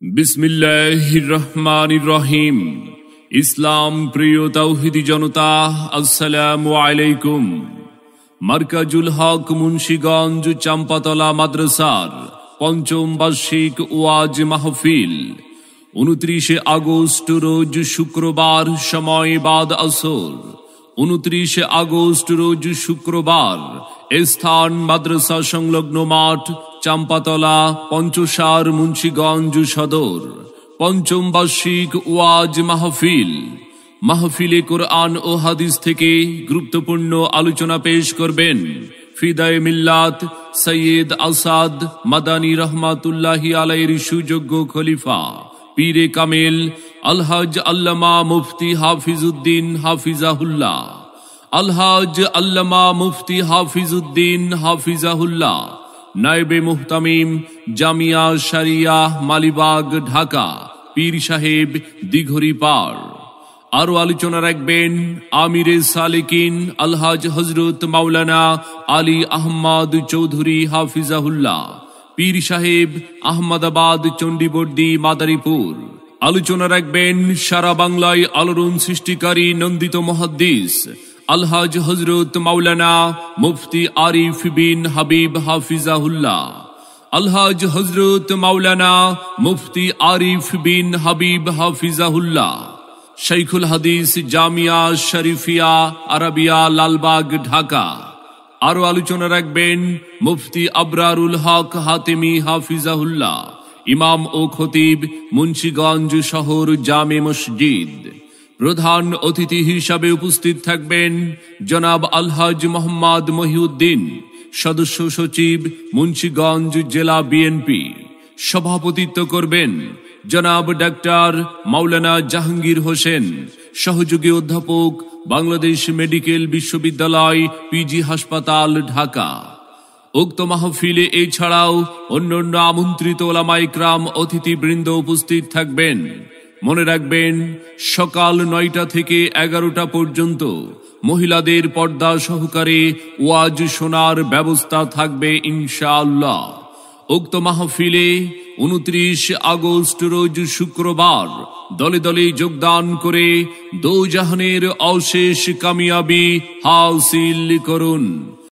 বিসমিল্লাহির রহমানির রহিম। ইসলাম প্রিয় তাওহীদি জনতা, আসসালামু আলাইকুম। মার্কাজুল হক মুন্সিগঞ্জ চাম্পাতলা মাদ্রাসার পঞ্চম বার্ষিক ওয়াজ মাহফিল 29 আগস্ট রোজ শুক্রবার, সময় বাদ আসর। 29 আগস্ট রোজ শুক্রবার, স্থান মাদ্রাসা সংলগ্ন মাঠ, চাম্পাতলা, পঞ্চসার, মুন্সিগঞ্জ সদর। পঞ্চম বার্ষিক ওয়াজ মাহফিল। মাহফিলে কোরআন ও হাদিস থেকে গুরুত্বপূর্ণ আলোচনা পেশ করবেন ফিদায়ে মিল্লাত সৈয়দ আসাদ মাদানী রহমাতুল্লাহি আলাইহির সুযোগ্য খলিফা পীরে কামেল আলহাজ আল্লামা মুফতি হাফিজউদ্দিন হাফিজাহুল্লাহ, আলহাজ আল্লামা মুফতি হাফিজউদ্দিন হাফিজাহুল্লাহ, নায়েবে মুহতামিম জামিয়া শরিয়া মালিবাগ ঢাকা, পীর সাহেব দিঘরিপাড়। আরো আলোচনা রাখবেন আমিরে সালেকিন আলহাজ হযরত মাওলানা আলী আহমদ চৌধুরী হাফিজাহুল্লাহ, পীর সাহেব আহমদাবাদ চণ্ডীবর্দী মাদারীপুর। আলোচনা রাখবেন সারা বাংলায় আলোড়ন সৃষ্টিকারী নন্দিত মুহাদ্দিস আলহাজ হযরত মাওলানা মুফতি আরিফ বিন হাবিব হাফিজাহুল্লাহ, আলহাজ হযরত মাওলানা মুফতি আরিফ বিন হাবিব হাফিজাহুল্লাহ, শাইখুল হাদিস জামিয়া শরীফিয়া আরাবিয়া লালবাগ ঢাকা। আরো আলোচনা রাখবেন মুফতি আবরারুল হক হাতেমি হাফিজাহুল্লাহ, ইমাম ও খতিব মুন্সিগঞ্জ শহর জামে মসজিদ। প্রধান অতিথি হিসাবে উপস্থিত থাকবেন জনাব আলহাজ মোহাম্মদ মহিউদ্দিন, সদস্য সচিব মুন্সিগঞ্জ জেলা বিএনপি। সভাপতিত্ব করবেন জনাব ডাক্তার মাওলানা জাহাঙ্গীর হোসেন, সহযোগী অধ্যাপক, বাংলাদেশ মেডিকেল বিশ্ববিদ্যালয়, পিজি হাসপাতাল, ঢাকা। উক্ত মাহফিলে এছাড়াও অন্যান্য আমন্ত্রিত ওলামায়ে কেরাম অতিথিবৃন্দ উপস্থিত থাকবেন। মনে রাখবেন, সকাল 9টা থেকে 11টা পর্যন্ত মহিলাদের পর্দা সহকারে ওয়াজ শোনার ব্যবস্থা থাকবে ইনশাআল্লাহ। উক্ত মাহফিলে 29 আগস্ট রোজ শুক্রবার দলে দলে যোগদান করে দোজাহানের অশেষ কামিয়াবি হাসিল করুন।